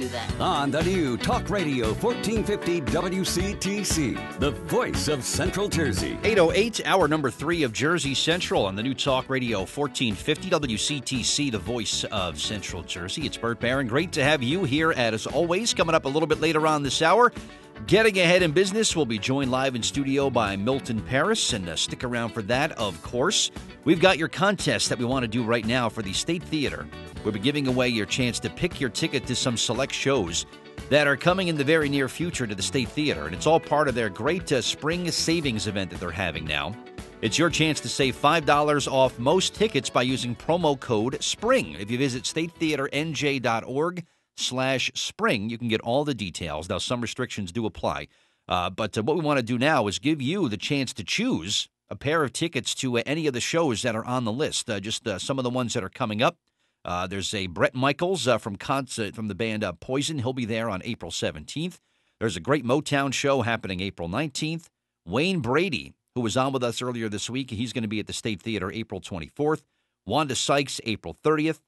do that. On the new Talk Radio 1450 WCTC, the voice of Central Jersey. 808, hour number 3 of Jersey Central on the new Talk Radio 1450 WCTC, the voice of Central Jersey. It's Bert Barron. Great to have you here, as always. Coming up a little bit later on this hour, Getting Ahead in Business. We'll be joined live in studio by Milton Paris, and stick around for that, of course. We've got your contest that we want to do right now for the State Theater. We'll be giving away your chance to pick your ticket to some select shows that are coming in the very near future to the State Theater, and it's all part of their great spring savings event that they're having now. It's your chance to save $5 off most tickets by using promo code SPRING. If you visit statetheaternj.org/spring, you can get all the details. Now, some restrictions do apply, but what we want to do now is give you the chance to choose a pair of tickets to any of the shows that are on the list, just some of the ones that are coming up. There's a Bret Michaels from the band Poison. He'll be there on April 17th. There's a great Motown show happening April 19th. Wayne Brady, who was on with us earlier this week, he's going to be at the State Theater April 24th. Wanda Sykes, April 30th.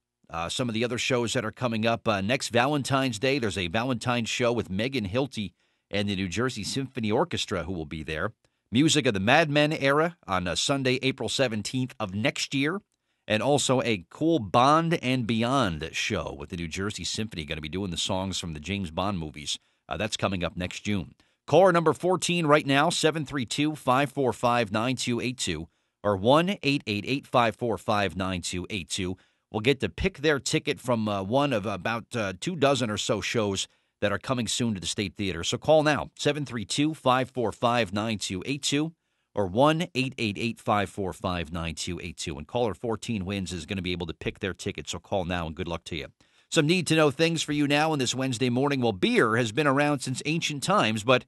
Some of the other shows that are coming up. Next Valentine's Day, there's a Valentine's show with Megan Hilty and the New Jersey Symphony Orchestra who will be there. Music of the Mad Men era on Sunday, April 17th of next year. And also a cool Bond and Beyond show with the New Jersey Symphony, going to be doing the songs from the James Bond movies. That's coming up next June. Caller number 14 right now, 732-545-9282 or 1-888-545-9282. Will get to pick their ticket from one of about 2 dozen or so shows that are coming soon to the State Theater. So call now, 732-545-9282 or 1-888-545-9282. And caller 14 wins is going to be able to pick their ticket, so call now and good luck to you. Some need-to-know things for you now on this Wednesday morning. Well, beer has been around since ancient times, but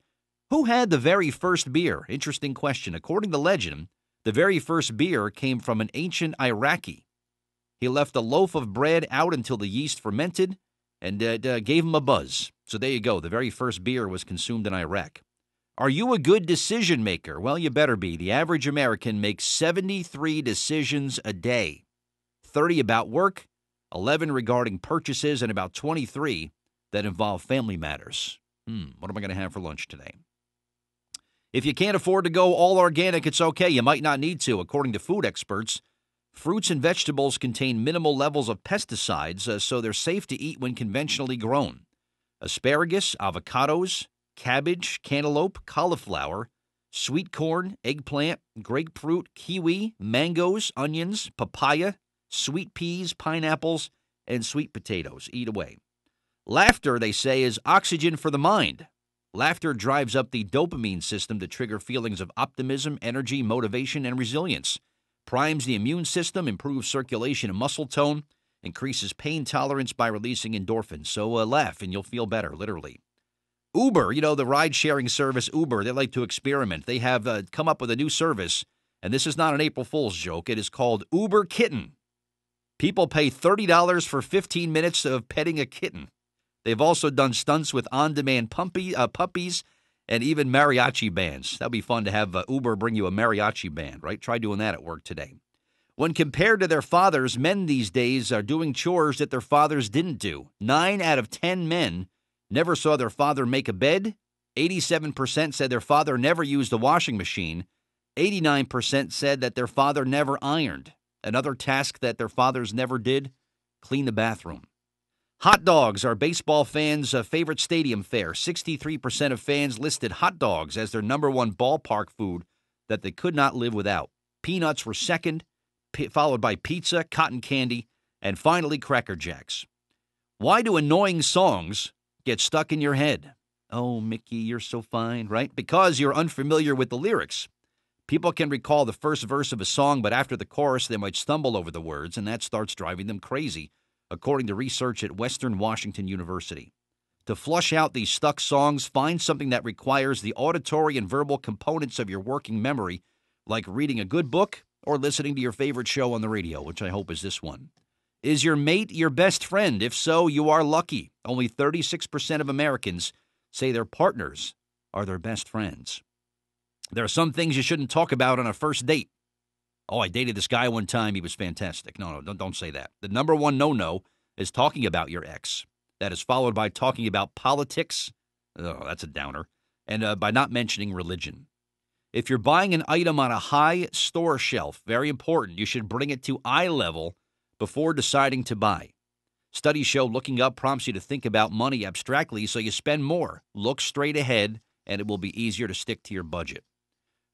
who had the very first beer? Interesting question. According to legend, the very first beer came from an ancient Iraqi. He left a loaf of bread out until the yeast fermented, and gave him a buzz. So there you go. The very first beer was consumed in Iraq. Are you a good decision maker? Well, you better be. The average American makes 73 decisions a day. 30 about work, 11 regarding purchases, and about 23 that involve family matters. What am I going to have for lunch today? If you can't afford to go all organic, it's okay. You might not need to. According to food experts, fruits and vegetables contain minimal levels of pesticides, so they're safe to eat when conventionally grown. Asparagus, avocados, cabbage, cantaloupe, cauliflower, sweet corn, eggplant, grapefruit, kiwi, mangoes, onions, papaya, sweet peas, pineapples, and sweet potatoes. Eat away. Laughter, they say, is oxygen for the mind. Laughter drives up the dopamine system to trigger feelings of optimism, energy, motivation, and resilience. Primes the immune system, improves circulation and muscle tone, increases pain tolerance by releasing endorphins. So laugh and you'll feel better, literally. Uber, the ride-sharing service Uber, they like to experiment. They have come up with a new service, and this is not an April Fool's joke. It is called Uber Kitten. People pay $30 for 15 minutes of petting a kitten. They've also done stunts with on-demand puppies and even mariachi bands. That would be fun to have Uber bring you a mariachi band, right? Try doing that at work today. When compared to their fathers, men these days are doing chores that their fathers didn't do. 9 out of 10 men never saw their father make a bed. 87% said their father never used a washing machine. 89% said that their father never ironed. Another task that their fathers never did, clean the bathroom. Hot dogs are baseball fans' favorite stadium fare. 63% of fans listed hot dogs as their number one ballpark food that they could not live without. Peanuts were second, followed by pizza, cotton candy, and finally Cracker Jacks. Why do annoying songs get stuck in your head? Oh, Mickey, you're so fine, right? Because you're unfamiliar with the lyrics. People can recall the first verse of a song, but after the chorus, they might stumble over the words, and that starts driving them crazy, according to research at Western Washington University. To flush out these stuck songs, find something that requires the auditory and verbal components of your working memory, like reading a good book or listening to your favorite show on the radio, which I hope is this one. Is your mate your best friend? If so, you are lucky. Only 36% of Americans say their partners are their best friends. There are some things you shouldn't talk about on a first date. Oh, I dated this guy one time. He was fantastic. No, don't say that. The number one no-no is talking about your ex. That is followed by talking about politics. Oh, that's a downer. And by not mentioning religion. If you're buying an item on a high store shelf, very important, you should bring it to eye level before deciding to buy. Studies show looking up prompts you to think about money abstractly, so you spend more. Look straight ahead, and it will be easier to stick to your budget.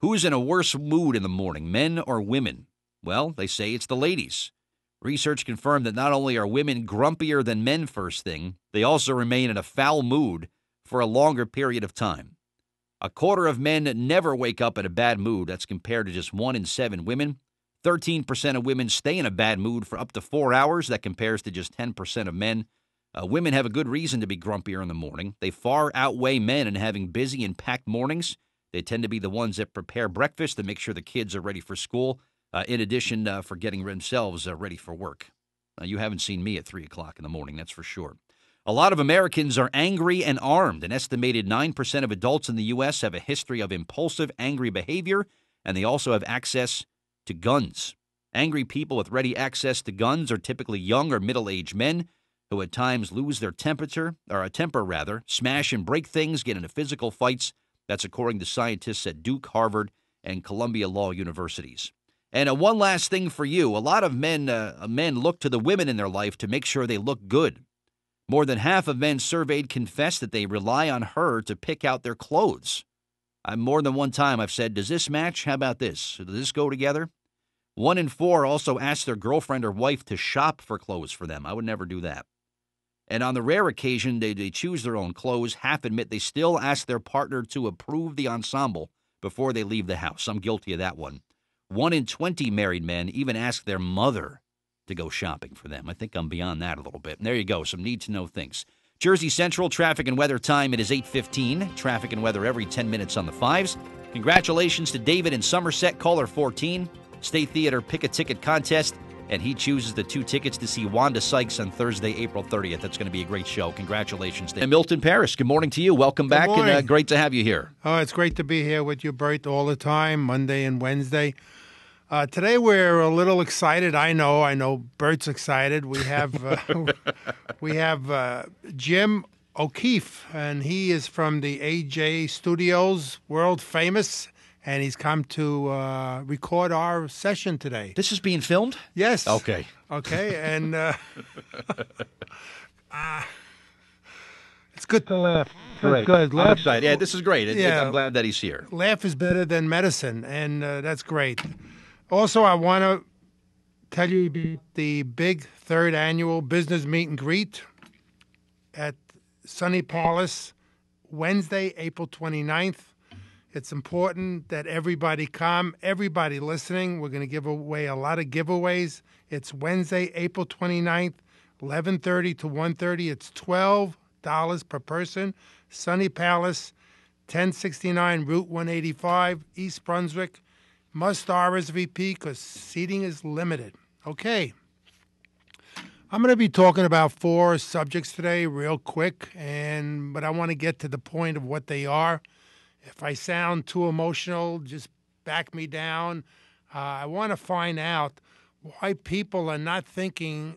Who is in a worse mood in the morning, men or women? Well, they say it's the ladies. Research confirmed that not only are women grumpier than men first thing, they also remain in a foul mood for a longer period of time. A quarter of men never wake up in a bad mood. That's compared to just 1 in 7 women. 13% of women stay in a bad mood for up to 4 hours. That compares to just 10% of men. Women have a good reason to be grumpier in the morning. They far outweigh men in having busy and packed mornings. They tend to be the ones that prepare breakfast and make sure the kids are ready for school, in addition for getting themselves ready for work. You haven't seen me at 3 o'clock in the morning, that's for sure. A lot of Americans are angry and armed. An estimated 9% of adults in the U.S. have a history of impulsive, angry behavior, and they also have access to guns. Angry people with ready access to guns are typically young or middle-aged men who at times lose their temper, smash and break things, get into physical fights. That's according to scientists at Duke, Harvard, and Columbia Law Universities. And one last thing for you. A lot of men look to the women in their life to make sure they look good. More than half of men surveyed confess that they rely on her to pick out their clothes. More than one time I've said, does this match? How about this? Does this go together? 1 in 4 also ask their girlfriend or wife to shop for clothes for them. I would never do that. And on the rare occasion they choose their own clothes, half admit they still ask their partner to approve the ensemble before they leave the house. I'm guilty of that one. 1 in 20 married men even ask their mother to go shopping for them. I think I'm beyond that a little bit. And there you go, some need-to-know things. Jersey Central, traffic and weather time. It is 8:15. Traffic and weather every 10 minutes on the 5s. Congratulations to David in Somerset, caller 14. State Theater Pick-a-Ticket contest, and he chooses the 2 tickets to see Wanda Sykes on Thursday, April 30th. That's going to be a great show. Congratulations. And Milton Paris, good morning to you. Welcome back, and great to have you here. Oh, it's great to be here with you, Bert, all the time, Monday and Wednesday. Today we're a little excited. I know. Bert's excited. We have Jim OKeefe, and he is from the AJ Studios, world famous, and he's come to record our session today. This is being filmed? Yes. Okay, and it's good to laugh. Great. Good. I'm excited. Yeah, this is great. I'm glad that he's here. Laugh is better than medicine, and that's great. Also, I want to tell you the big 3rd annual business meet and greet at Sunny Palace, Wednesday, April 29th. It's important that everybody come, everybody listening. We're going to give away a lot of giveaways. It's Wednesday, April 29th, 11:30 to 1:30. It's $12 per person. Sunny Palace, 1069 Route 185, East Brunswick. Must RSVP because seating is limited. Okay. I'm going to be talking about 4 subjects today real quick, but I want to get to the point of what they are. If I sound too emotional, just back me down. I want to find out why people are not thinking,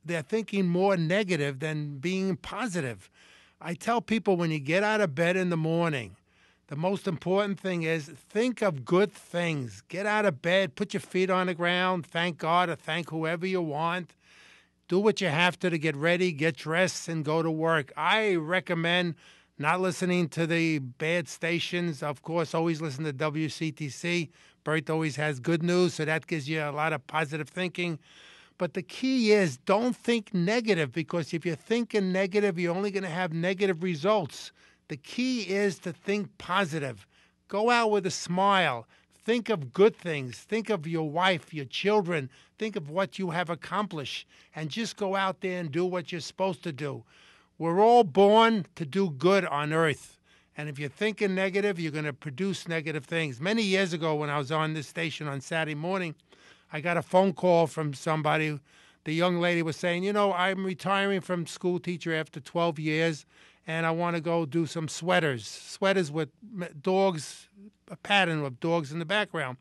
they're thinking more negative than being positive. I tell people when you get out of bed in the morning, the most important thing is think of good things. Get out of bed, put your feet on the ground, thank God or thank whoever you want. Do what you have to get ready, get dressed, and go to work. I recommend not listening to the bad stations. Of course, always listen to WCTC. Bert always has good news, so that gives you a lot of positive thinking. But the key is don't think negative, because if you're thinking negative, you're only going to have negative results. The key is to think positive. Go out with a smile. Think of good things. Think of your wife, your children. Think of what you have accomplished. And just go out there and do what you're supposed to do. We're all born to do good on earth. And if you're thinking negative, you're going to produce negative things. Many years ago when I was on this station on Saturday morning, I got a phone call from somebody. The young lady was saying, I'm retiring from school teacher after 12 years. And I want to go do some sweaters with dogs, a pattern of dogs in the background.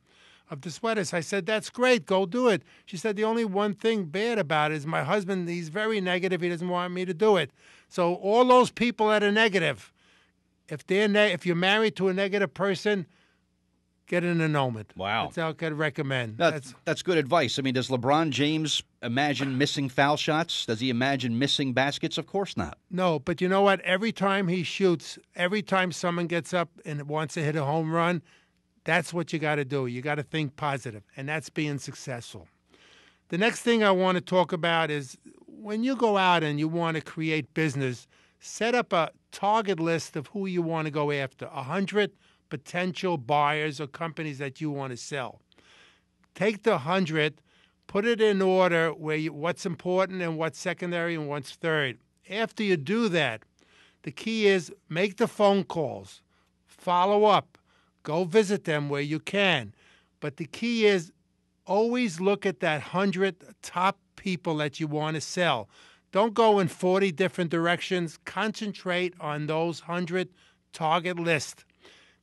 of the sweaters. I said, that's great. Go do it. She said, the only one thing bad about it is my husband, he's very negative. He doesn't want me to do it. So all those people that are negative, if you're married to a negative person, get an annulment. Wow. That's all I could recommend. That's good advice. I mean, does LeBron James imagine missing foul shots? Does he imagine missing baskets? Of course not. No, but you know what? Every time he shoots, every time someone gets up and wants to hit a home run, that's what you got to do. You got to think positive, and that's being successful. The next thing I want to talk about is when you go out and you want to create business, set up a target list of who you want to go after, 100 potential buyers or companies that you want to sell. Take the 100, put it in order where what's important and what's secondary and what's third. After you do that, the key is make the phone calls, follow up, go visit them where you can. But the key is always look at that 100 top people that you want to sell. Don't go in 40 different directions. Concentrate on those 100 target list.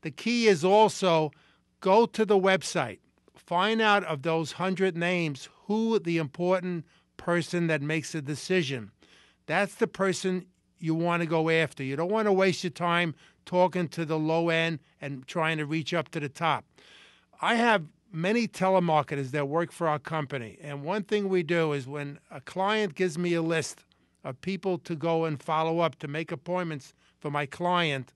The key is also go to the website. Find out of those 100 names who the important person that makes a decision. That's the person you want to go after. You don't want to waste your time talking to the low end and trying to reach up to the top. I have many telemarketers that work for our company, and one thing we do is when a client gives me a list of people to go and follow up to make appointments for my client,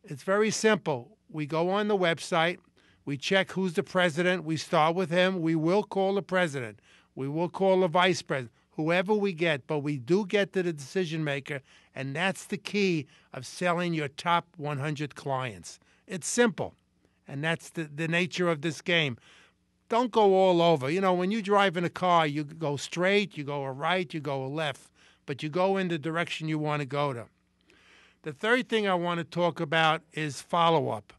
it's very simple. We go on the website, we check who's the president, we start with him, we will call the president, we will call the vice president, whoever we get, but we do get to the decision maker, and that's the key of selling your top 100 clients. It's simple, and that's the nature of this game. Don't go all over. You know, when you drive in a car, you go straight, you go a right, you go a left, but you go in the direction you want to go to. The third thing I want to talk about is follow-up.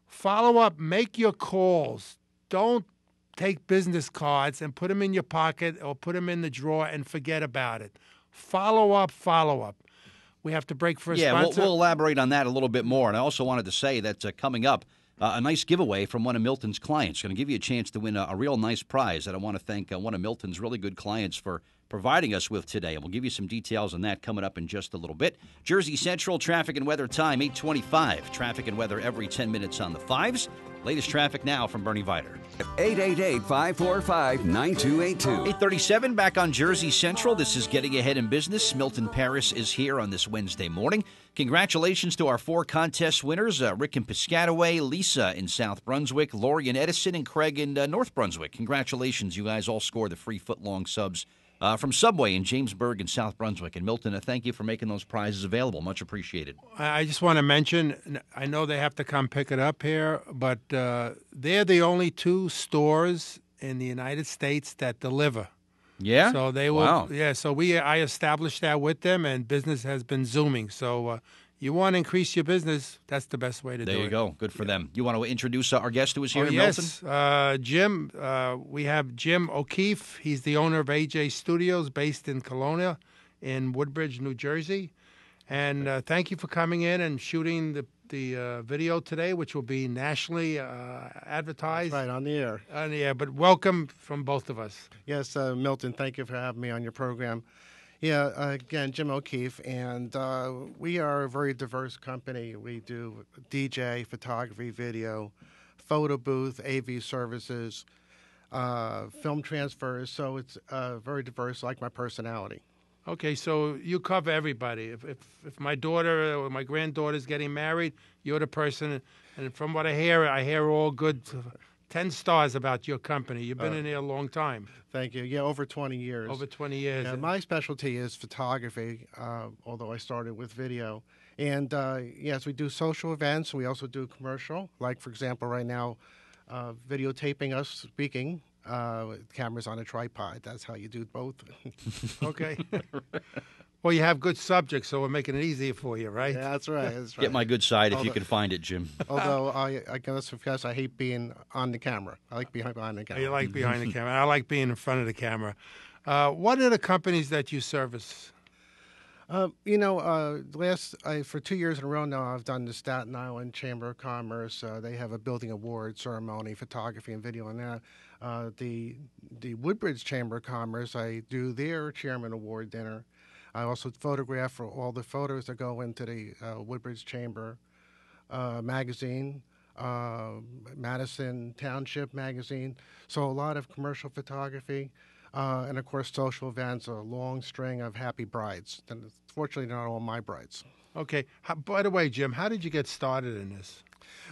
Follow-up, make your calls. Don't take business cards and put them in your pocket or put them in the drawer and forget about it. Follow-up, follow-up. We have to break for a sponsor. We'll elaborate on that a little bit more. And I also wanted to say that coming up, a nice giveaway from one of Milton's clients. Going to give you a chance to win a real nice prize that I want to thank one of Milton's really good clients for providing us with today. And we'll give you some details on that coming up in just a little bit. Jersey Central traffic and weather time, 8:25. Traffic and weather every 10 minutes on the 5s. Latest traffic now from Bernie Vider. 888-545-9282. 8:37 back on Jersey Central. This is Getting Ahead in Business. Milton Paris is here on this Wednesday morning. Congratulations to our 4 contest winners, Rick in Piscataway, Lisa in South Brunswick, Lori in Edison, and Craig in North Brunswick. Congratulations. You guys all scored the free foot-long subs from Subway in Jamesburg and South Brunswick. And Milton, thank you for making those prizes available. Much appreciated. I just want to mention, I know they have to come pick it up here, but they're the only 2 stores in the United States that deliver. Yeah? So they will. Wow. Yeah, so I established that with them, and business has been zooming. So you want to increase your business, that's the best way to do it. There you go. Good for them. You want to introduce our guest who is here in yes. Milton? Jim. We have Jim OKeefe. He's the owner of AJ Studios based in Kelowna in Woodbridge, New Jersey. And thank you for coming in and shooting the video today, which will be nationally advertised. That's right, on the air. On the air, but welcome from both of us. Yes, Milton, thank you for having me on your program. Yeah, again, Jim OKeefe, and we are a very diverse company. We do DJ, photography, video, photo booth, AV services, film transfers, so it's very diverse, like my personality. Okay, so you cover everybody. If my daughter or my granddaughter's getting married, you're the person. And from what I hear all good 10 stars about your company. You've been in here a long time. Thank you. Yeah, over 20 years. Over 20 years. Yeah, my specialty is photography, although I started with video. And yes, we do social events. We also do commercial. Like, for example, right now, videotaping us speaking. Cameras on a tripod. That's how you do both. Okay. Well, you have good subjects, so we're making it easier for you, right? Yeah, that's right. That's right. Get my good side if you can find it, Jim. Although I gotta confess, I hate being on the camera. I like behind the camera. You like behind the camera. I like being in front of the camera. What are the companies that you service? For 2 years in a row now, I've done the Staten Island Chamber of Commerce. They have a building award ceremony, photography and video on that. The Woodbridge Chamber of Commerce, I do their Chairman Award dinner. I also photograph for all the photos that go into the Woodbridge Chamber magazine, Madison Township magazine. So a lot of commercial photography. And of course, social events, a long string of happy brides. And fortunately, not all my brides. Okay. By the way, Jim, how did you get started in this?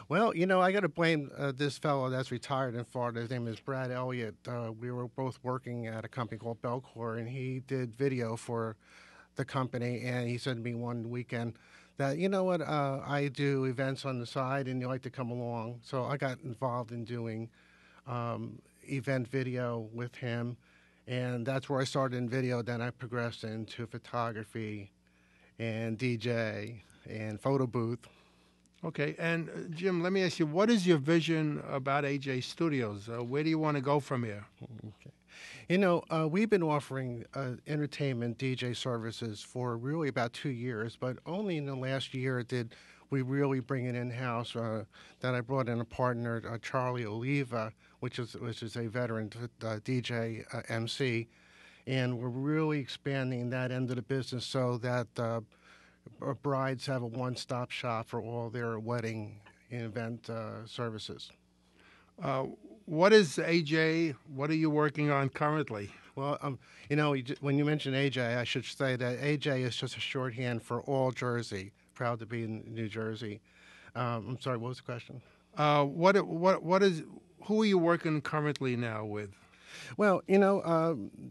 Well, I got to blame this fellow that's retired in Florida. His name is Brad Elliott. We were both working at a company called Belcor, and he did video for the company. And he said to me one weekend that, you know what, I do events on the side, and you like to come along. So I got involved in doing event video with him. And that's where I started in video. Then I progressed into photography and DJ and photo booth. Okay. And Jim, let me ask you, what is your vision about AJ Studios? Where do you want to go from here? Okay. We've been offering entertainment DJ services for really about 2 years, but only in the last year did we really bring it in-house. That I brought in a partner, Charlie Oliva, which is a veteran DJ MC, and we're really expanding that end of the business so that brides have a one-stop shop for all their wedding event services. What is AJ? What are you working on currently? Well, when you mention AJ, I should say that AJ is just a shorthand for All Jersey. Proud to be in New Jersey. I'm sorry, what was the question? Who are you working currently now with? Well,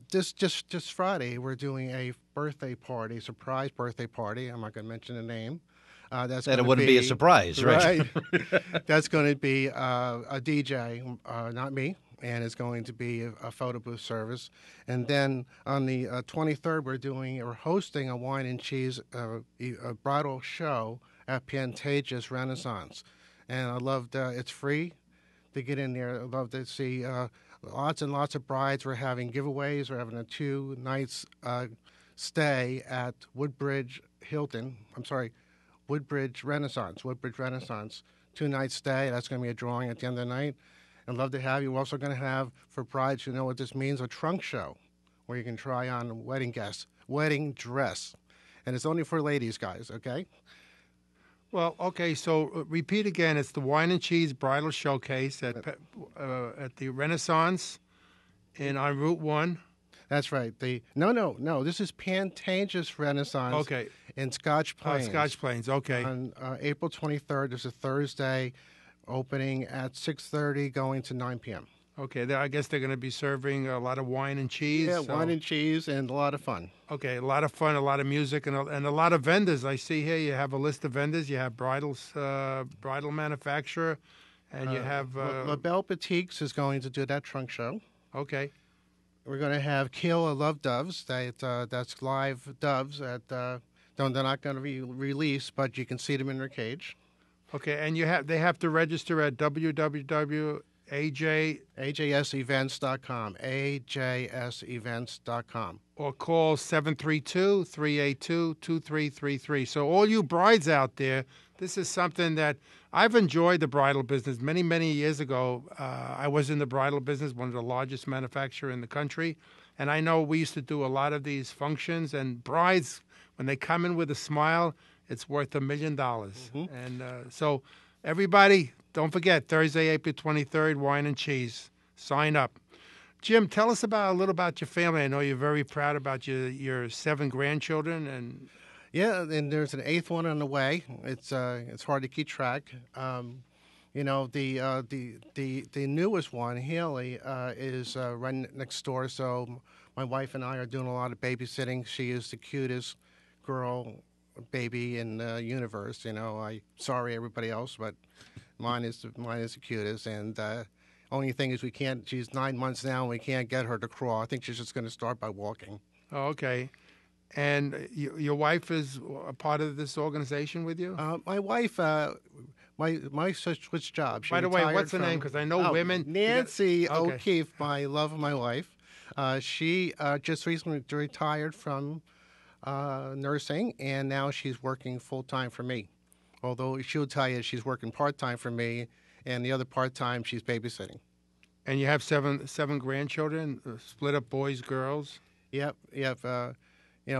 just Friday we're doing a birthday party, surprise birthday party. I'm not going to mention the name. It wouldn't be a surprise, right? That's going to be a DJ, not me, and it's going to be a photo booth service. And then on the 23rd, we're hosting a wine and cheese a bridal show at Pantages Renaissance. And I loved it's free to get in there. I love to see lots and lots of brides. We're having giveaways. We're having a 2 nights stay at Woodbridge Renaissance. 2 nights stay. That's going to be a drawing at the end of the night. I'd love to have you. We're also going to have, for brides who know what this means, a trunk show where you can try on a wedding dress. And it's only for ladies, guys, okay? Well, okay, so repeat again. It's the Wine and Cheese Bridal Showcase at the Renaissance on Route 1. That's right. No. This is Pantages Renaissance. Okay. In Scotch Plains. Scotch Plains. Okay. On April 23rd, there's a Thursday, opening at 6:30, going to 9 p.m. Okay. I guess they're going to be serving a lot of wine and cheese. Yeah, wine and cheese, and a lot of fun. Okay, a lot of fun, a lot of music, and a lot of vendors. I see here you have a list of vendors. You have bridal manufacturer, and you have LaBelle Boutiques is going to do that trunk show. Okay. We're going to have Kayla Love Doves. That's live doves that they're not going to be released, but you can see them in their cage. Okay, and they have to register at AJSevents.com, AJSevents.com. Or call 732-382-2333. So all you brides out there, this is something that I've enjoyed the bridal business. Many, many years ago, I was in the bridal business, one of the largest manufacturer in the country. And I know we used to do a lot of these functions. And brides, when they come in with a smile, it's worth $1 million. Mm-hmm. And so everybody, don't forget, Thursday, April 23rd, Wine and Cheese. Sign up. Jim, tell us a little about your family. I know you're very proud about your 7 grandchildren, and yeah, and there's an 8th one on the way. It's hard to keep track. The newest one, Haley, is right next door. So my wife and I are doing a lot of babysitting. She is the cutest girl baby in the universe. Sorry everybody else, but mine is the cutest. And only thing is she's 9 months now and we can't get her to crawl. I think she's just going to start by walking. Oh, okay. And your wife is a part of this organization with you? My wife, my switched jobs. By the way, what's the name? Because I know women. Nancy O'Keefe, my love of my wife. She just recently retired from nursing, and now she's working full-time for me. Although she'll tell you she's working part-time for me, and the other part-time she's babysitting. And you have seven grandchildren, split up boys, girls? Yep.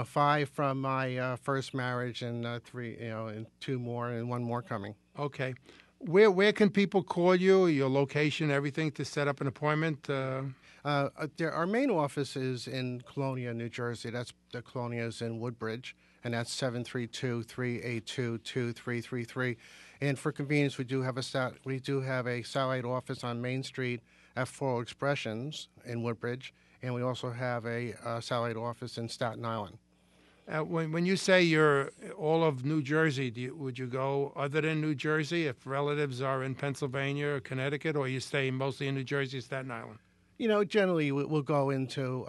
5 from my first marriage, and 3, and 2 more, and 1 more coming. Okay. Where can people call you, your location, everything, to set up an appointment? Our main office is in Colonia, New Jersey. The Colonia is in Woodbridge, and that's 732-382-2333. And for convenience, we do have a satellite office on Main Street at Floral Expressions in Woodbridge, and we also have a satellite office in Staten Island. When you say you're all of New Jersey, would you go other than New Jersey if relatives are in Pennsylvania or Connecticut, or you stay mostly in New Jersey, Staten Island? Generally we'll go into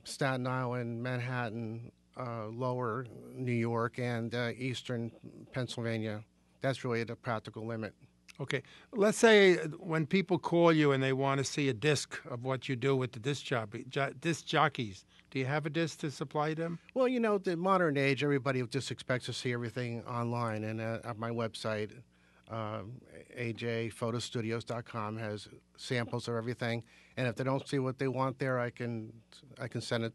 Staten Island, Manhattan, lower New York, and eastern Pennsylvania. That's really the practical limit. Okay. Let's say when people call you and they want to see a disc of what you do with the disc jockeys, do you have a disc to supply them? Well, the modern age, everybody just expects to see everything online, and at my website, ajphotostudios.com has samples of everything. And if they don't see what they want there, I can send a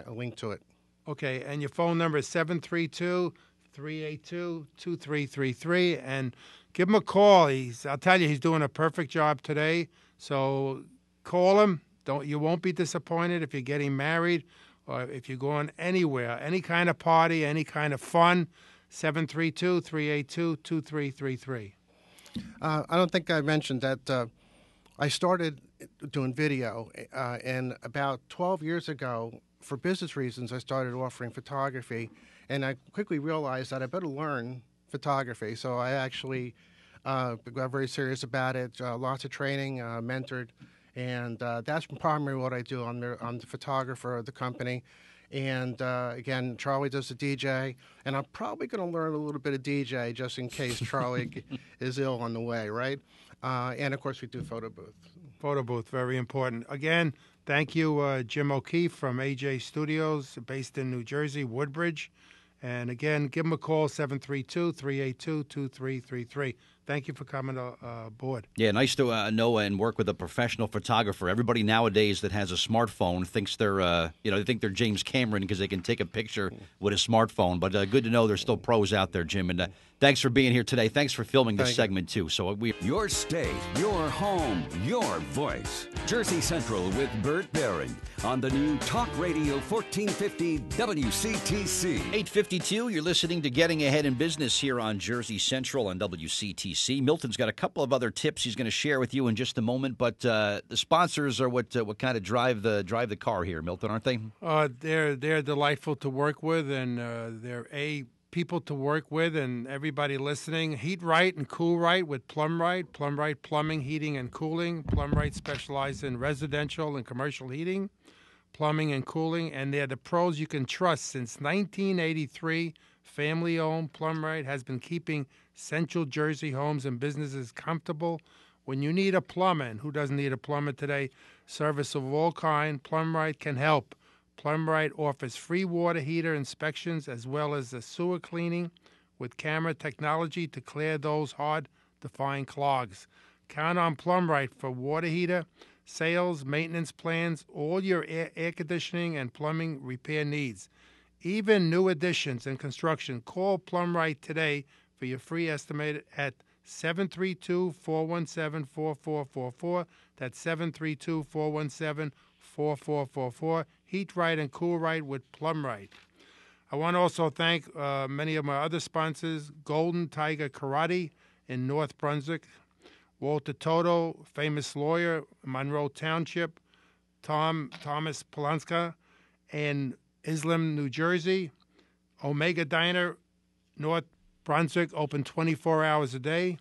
link to it. Okay, and your phone number is 732-382-2333, and give him a call. I'll tell you, he's doing a perfect job today. So call him. You won't be disappointed if you're getting married or if you're going anywhere, any kind of party, any kind of fun. 732-382-2333. I don't think I mentioned that I started doing video, and about 12 years ago, for business reasons, I started offering photography, and I quickly realized that I better learn photography. So I actually got very serious about it, lots of training, mentored, and that's primarily what I do. I'm the photographer of the company. And again, Charlie does the DJ, and I'm probably going to learn a little bit of DJ just in case Charlie is ill on the way, right? And of course, we do photo booth. Photo booth, very important. Again, thank you, Jim OKeefe from AJ Studios, based in New Jersey, Woodbridge. And again, give him a call, 732-382-2333. Thank you for coming aboard. Yeah, nice to know and work with a professional photographer. Everybody nowadays that has a smartphone thinks they're, they think they're James Cameron because they can take a picture with a smartphone. But good to know there's still pros out there, Jim. And thanks for being here today. Thanks for filming this segment too. So your state, your home, your voice. Jersey Central with Bert Barron on the new Talk Radio 1450 WCTC. 8:52. You're listening to Getting Ahead in Business here on Jersey Central on WCTC. Milton's got a couple of other tips he's going to share with you in just a moment, but the sponsors are what kind of drive the car here, Milton, aren't they? They're delightful to work with, and they're people to work with, and everybody listening. Heat Right and Cool Right with Plum Right. Plum Right Plumbing, Heating, and Cooling. Plum Right specializes in residential and commercial heating, plumbing, and cooling, and they're the pros you can trust. Since 1983, family-owned, Plum Right has been keeping Central Jersey homes and businesses comfortable. When you need a plumber, and who doesn't need a plumber today, service of all kind, Plum Right can help. Plum Right offers free water heater inspections as well as the sewer cleaning with camera technology to clear those hard-to-find clogs. Count on Plum Right for water heater, sales, maintenance plans, all your air conditioning and plumbing repair needs. Even new additions and construction. Call Plum Right today for your free estimate at 732-417-4444. That's 732-417-4444. Heat Right and Cool Right with Plum Right. I want to also thank many of my other sponsors, Golden Tiger Karate in North Brunswick, Walter Toto, famous lawyer, Monroe Township, Thomas Polanska in Islam, New Jersey, Omega Diner, North Brunswick, open 24 hours a day,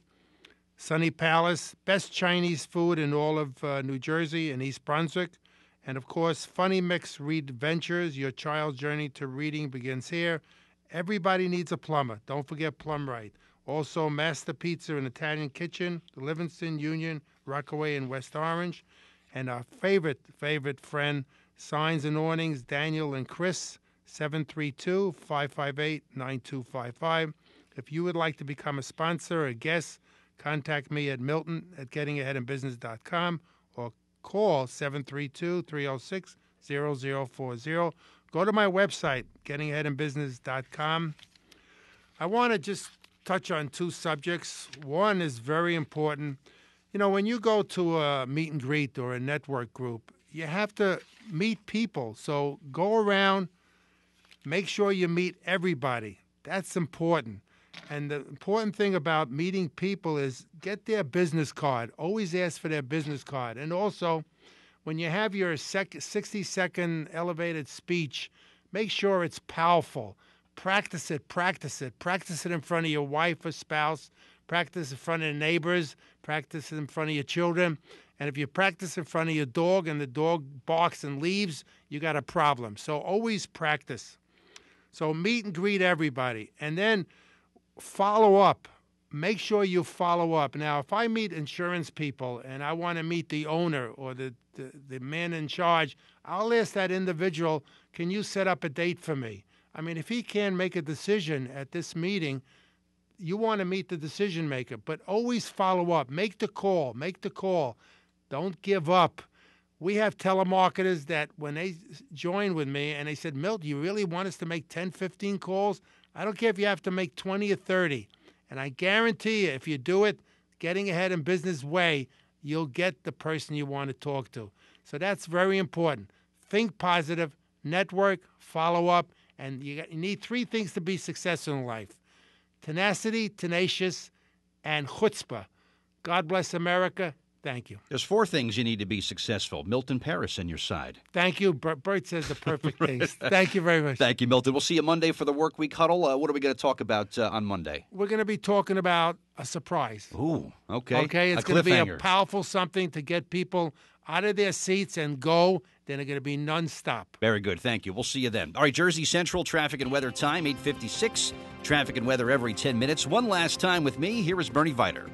Sunny Palace, best Chinese food in all of New Jersey and East Brunswick, and of course, Funny Mix Read Ventures, your child's journey to reading begins here. Everybody needs a plumber. Don't forget Plum Right. Also, Master Pizza and Italian Kitchen, Livingston, Union, Rockaway, and West Orange. And our favorite friend, Signs and Awnings, Daniel and Chris, 732-558-9255. If you would like to become a sponsor or a guest, contact me at Milton at gettingaheadinbusiness.com or call 732-306-0040. Go to my website, gettingaheadinbusiness.com. I want to just touch on two subjects. One is very important. You know, when you go to a meet and greet or a network group, you have to meet people. So go around, make sure you meet everybody. That's important. And the important thing about meeting people is get their business card. Always ask for their business card. And also, when you have your 60-second elevated speech, make sure it's powerful. Practice it. Practice it in front of your wife or spouse. Practice in front of neighbors. Practice in front of your children. And if you practice in front of your dog and the dog barks and leaves, you got a problem. So always practice. So meet and greet everybody. And then follow up. Make sure you follow up. Now, if I meet insurance people and I want to meet the owner or the man in charge, I'll ask that individual, can you set up a date for me? I mean, if he can't make a decision at this meeting, you want to meet the decision maker. But always follow up. Make the call. Make the call. Don't give up. We have telemarketers that when they joined with me and they said, Milt, you really want us to make 10, 15 calls? I don't care if you have to make 20 or 30. And I guarantee you, if you do it, getting ahead in business way, you'll get the person you want to talk to. So that's very important. Think positive, network, follow up, and you need three things to be successful in life. Tenacity, tenacious, and chutzpah. God bless America. Thank you. There's four things you need to be successful. Milton Paris on your side. Thank you. Bert says the perfect things. Thank you very much. Thank you, Milton. We'll see you Monday for the Work Week Huddle. What are we going to talk about on Monday? We're going to be talking about a surprise. Ooh, okay. Okay, it's going to be a powerful something to get people out of their seats and go. Then it's going to be nonstop. Very good. Thank you. We'll see you then. All right, Jersey Central, traffic and weather time, 8:56. Traffic and weather every 10 minutes. One last time with me. Here is Bernie Viter.